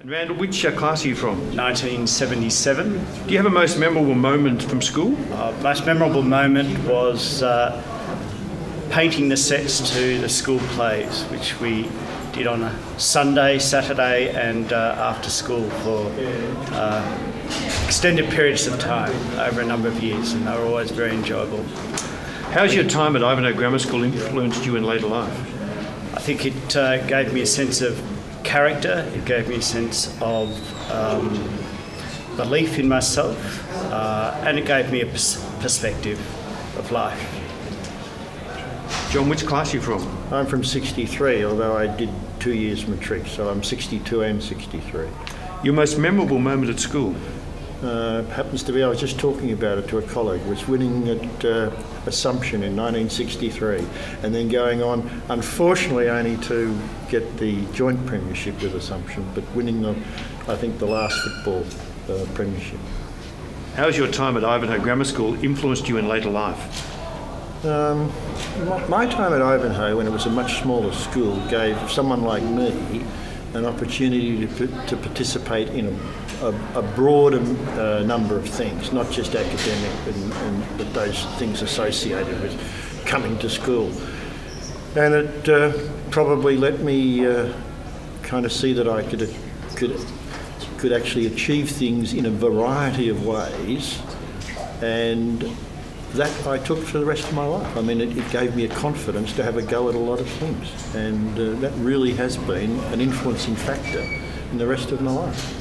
And Randal, which class are you from? 1977. Do you have a most memorable moment from school? Most memorable moment was painting the sets to the school plays, which we did on a Sunday, Saturday and after school for extended periods of time over a number of years, and they were always very enjoyable. How's your time at Ivanhoe Grammar School influenced you in later life? I think it gave me a sense of character, it gave me a sense of belief in myself, and it gave me a perspective of life. John, which class are you from? I'm from 63, although I did 2 years matric, so I'm 62 and 63. Your most memorable moment at school? Happens to be, I was just talking about it to a colleague, was winning at Assumption in 1963 and then going on, unfortunately only to get the joint premiership with Assumption, but winning I think the last football premiership. How's your time at Ivanhoe Grammar School influenced you in later life? My time at Ivanhoe, when it was a much smaller school, gave someone like me an opportunity to participate in a broader number of things, not just academic, but those things associated with coming to school. And it probably let me kind of see that I could actually achieve things in a variety of ways, and that I took for the rest of my life. I mean, it gave me a confidence to have a go at a lot of things, and that really has been an influencing factor in the rest of my life.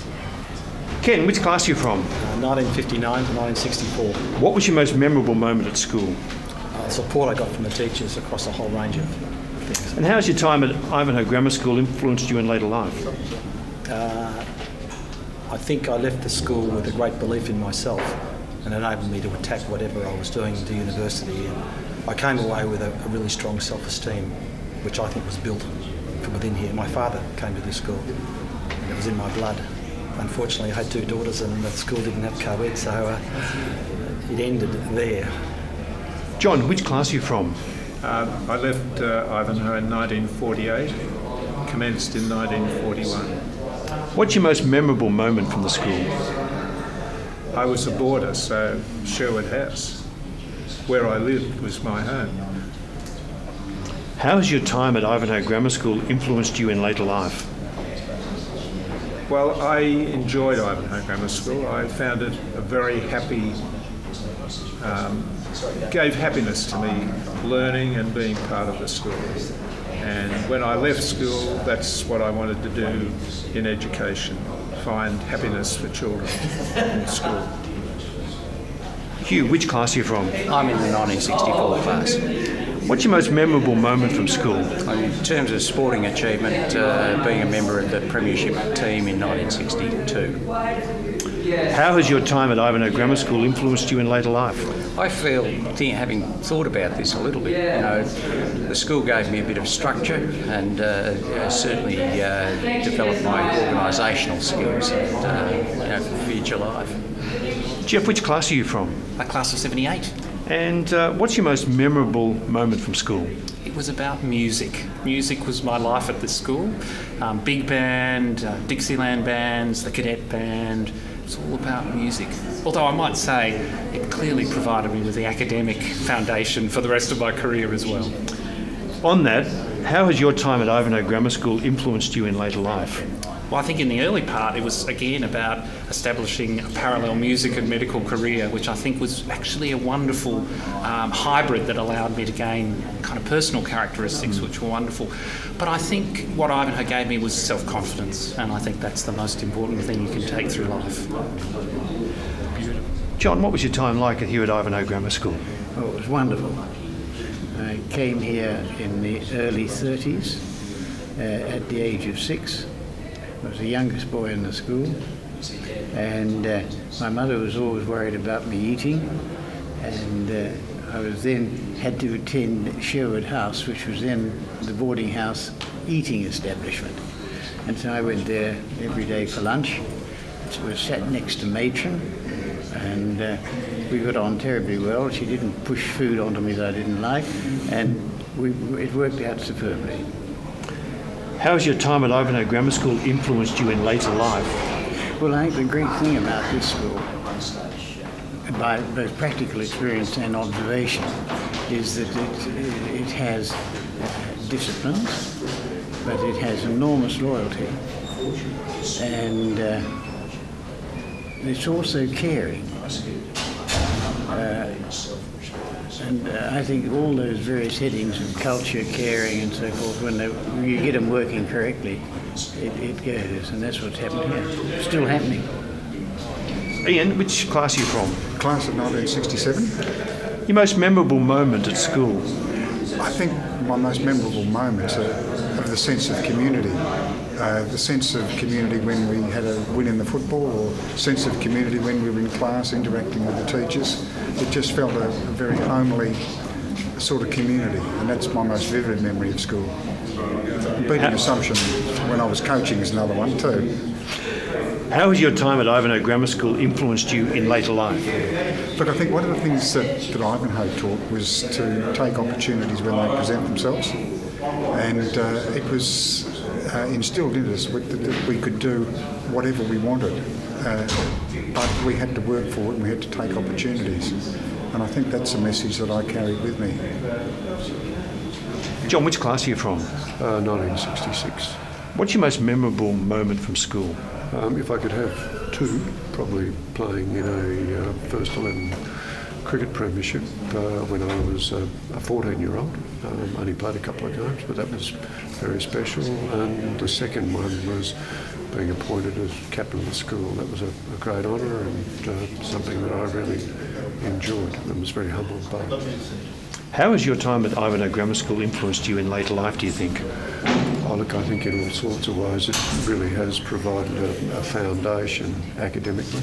Ken, which class are you from? 1959 to 1964. What was your most memorable moment at school? Support I got from the teachers across a whole range of things. And how's your time at Ivanhoe Grammar School influenced you in later life? I think I left the school with a great belief in myself and enabled me to attack whatever I was doing to university. And I came away with a really strong self-esteem, which I think was built from within here. My father came to this school and it was in my blood. Unfortunately, I had two daughters and the school didn't have co-ed, so it ended there. John, which class are you from? I left Ivanhoe in 1948, commenced in 1941. What's your most memorable moment from the school? I was a boarder, so Sherwood House, where I lived, was my home. How has your time at Ivanhoe Grammar School influenced you in later life? Well, I enjoyed Ivanhoe Grammar School. I found it a very happy, gave happiness to me, learning and being part of the school. And when I left school, that's what I wanted to do in education, find happiness for children in school. Hugh, which class are you from? I'm in the 1964 class. What's your most memorable moment from school? In terms of sporting achievement, being a member of the premiership team in 1962. How has your time at Ivanhoe Grammar School influenced you in later life? I feel, having thought about this a little bit, the school gave me a bit of structure and certainly developed my organisational skills and for future life. Geoff, which class are you from? A class of 78. And what's your most memorable moment from school? It was about music. Music was my life at the school. Big band, Dixieland bands, the cadet band. It's all about music. Although I might say it clearly provided me with the academic foundation for the rest of my career as well. On that, how has your time at Ivanhoe Grammar School influenced you in later life? Well, I think in the early part it was again about establishing a parallel music and medical career, which I think was actually a wonderful hybrid that allowed me to gain kind of personal characteristics which were wonderful. But I think what Ivanhoe gave me was self-confidence, and I think that's the most important thing you can take through life. John, what was your time like here at Ivanhoe Grammar School? Oh, it was wonderful. I came here in the early 30s at the age of 6. I was the youngest boy in the school, and my mother was always worried about me eating, and I was then had to attend Sherwood House, which was then the boarding house eating establishment, and so I went there every day for lunch. So I sat next to Matron, and we got on terribly well. She didn't push food onto me that I didn't like, and it worked out superbly. How has your time at Ivanhoe Grammar School influenced you in later life? Well, I think the great thing about this school, by both practical experience and observation, is that it has discipline, but it has enormous loyalty, and it's also caring. And I think all those various headings of culture, caring and so forth, when you get them working correctly, it goes, and that's what's happened here. Still happening. Ian, which class are you from? Class of 1967. Your most memorable moment at school? I think my most memorable moments are of the sense of community. The sense of community when we had a win in the football, or sense of community when we were in class interacting with the teachers. It just felt a very homely sort of community, and that's my most vivid memory of school. Beating Assumption when I was coaching is another one too. How has your time at Ivanhoe Grammar School influenced you in later life? Look, I think one of the things that Ivanhoe taught was to take opportunities when they present themselves, and it was instilled in us that we could do whatever we wanted, but we had to work for it and we had to take opportunities, and I think that's a message that I carried with me. John, which class are you from? 1966. What's your most memorable moment from school? If I could have two, probably playing in a first 11 cricket premiership when I was a 14-year-old. Only played a couple of games, but that was very special. And the second one was being appointed as captain of the school. That was a great honour and something that I really enjoyed and was very humbled by. How has your time at Ivanhoe Grammar School influenced you in later life, do you think? Oh, look, I think in all sorts of ways it really has provided a foundation academically,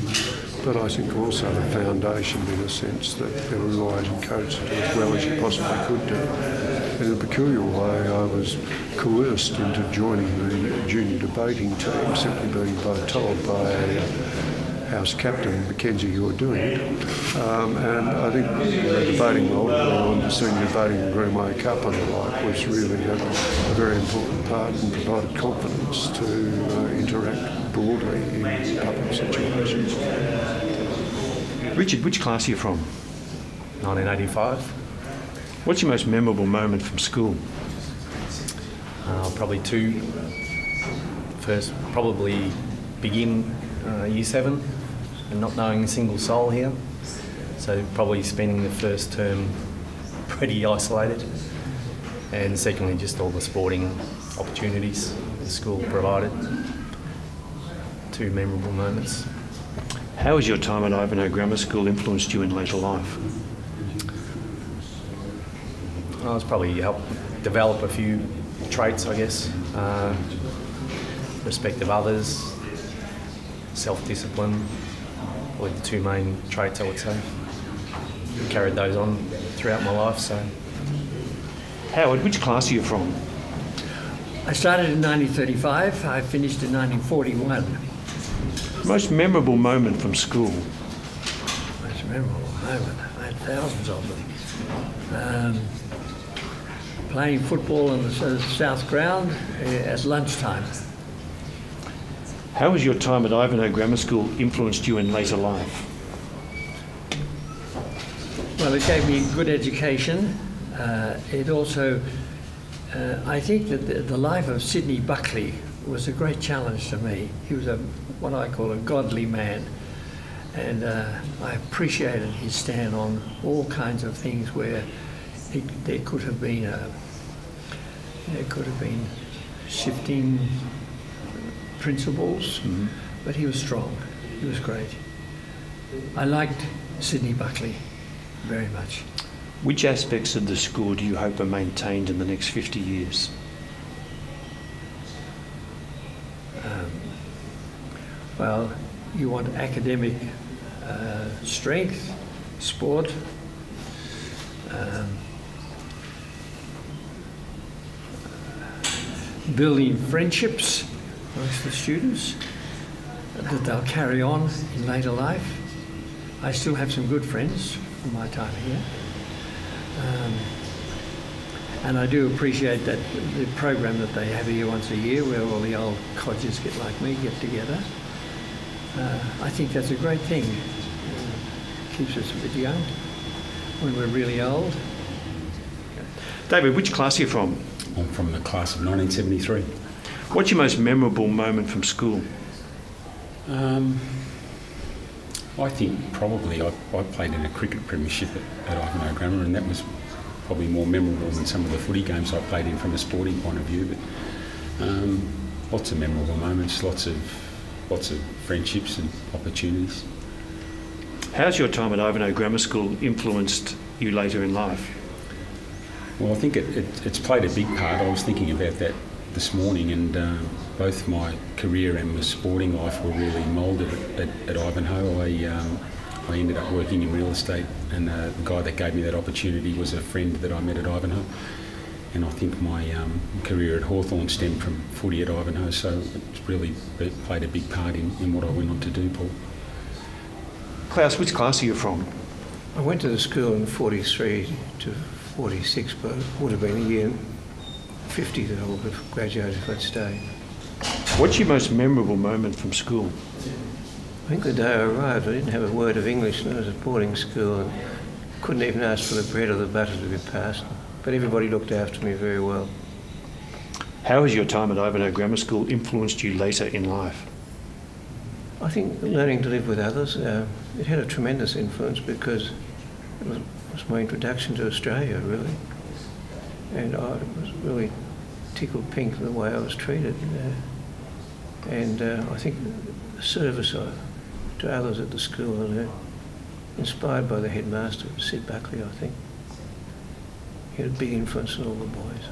but I think also a foundation in a sense that they were always encouraged to do as well as you possibly could do. In a peculiar way, I was coerced into joining the junior debating team, simply being told by House Captain Mackenzie, you're doing it. And I think the debating role, on the senior debating in Greenway Cup and the like, was really a very important part and provided confidence to interact broadly in public situations. Richard, which class are you from? 1985. What's your most memorable moment from school? Probably two. First, probably begin Year 7 and not knowing a single soul here. So probably spending the first term pretty isolated. And secondly, just all the sporting opportunities the school provided. Two memorable moments. How has your time at Ivanhoe Grammar School influenced you in later life? It's probably helped develop a few traits, I guess. Respect of others, self-discipline, probably the two main traits I would say. Carried those on throughout my life. So, Howard, which class are you from? I started in 1935, I finished in 1941. Most memorable moment from school? Most memorable moment? I had thousands of them. Playing football on the South Ground at lunchtime. How has your time at Ivanhoe Grammar School influenced you in later life? Well, it gave me a good education. It also, I think that the life of Sidney Buckley was a great challenge to me. He was what I call a godly man. And I appreciated his stand on all kinds of things where there could have been shifting principles, but he was strong. He was great. I liked Sidney Buckley very much. Which aspects of the school do you hope are maintained in the next 50 years? Well, you want academic strength, sport, building friendships amongst the students that they'll carry on in later life. I still have some good friends from my time here. And I do appreciate that the program that they have here once a year where all the old codgers like me get together. I think that's a great thing. Keeps us a bit young when we're really old. David, which class are you from? I'm from the class of 1973. What's your most memorable moment from school? I think probably I played in a cricket premiership at Ivanhoe Grammar, and that was probably more memorable than some of the footy games I played in from a sporting point of view. But lots of memorable moments, lots of friendships and opportunities. How's your time at Ivanhoe Grammar School influenced you later in life? Well, I think it's played a big part. I was thinking about that this morning, and both my career and my sporting life were really moulded at Ivanhoe. I ended up working in real estate, and the guy that gave me that opportunity was a friend that I met at Ivanhoe. And I think my career at Hawthorn stemmed from footy at Ivanhoe, so it's really played a big part in what I went on to do, Paul. Klaus, which class are you from? I went to the school in 43 to 46, but it would have been a year 50 that I would have graduated if I'd stayed. What's your most memorable moment from school? I think the day I arrived, I didn't have a word of English, and it was a boarding school, and couldn't even ask for the bread or the butter to be passed. But everybody looked after me very well. How has your time at Ivanhoe Grammar School influenced you later in life? I think learning to live with others, it had a tremendous influence because it was my introduction to Australia, really. And I was really tickled pink the way I was treated. And I think the service to others at the school, and inspired by the headmaster, Sid Barclay, I think. He had a big influence on all the boys.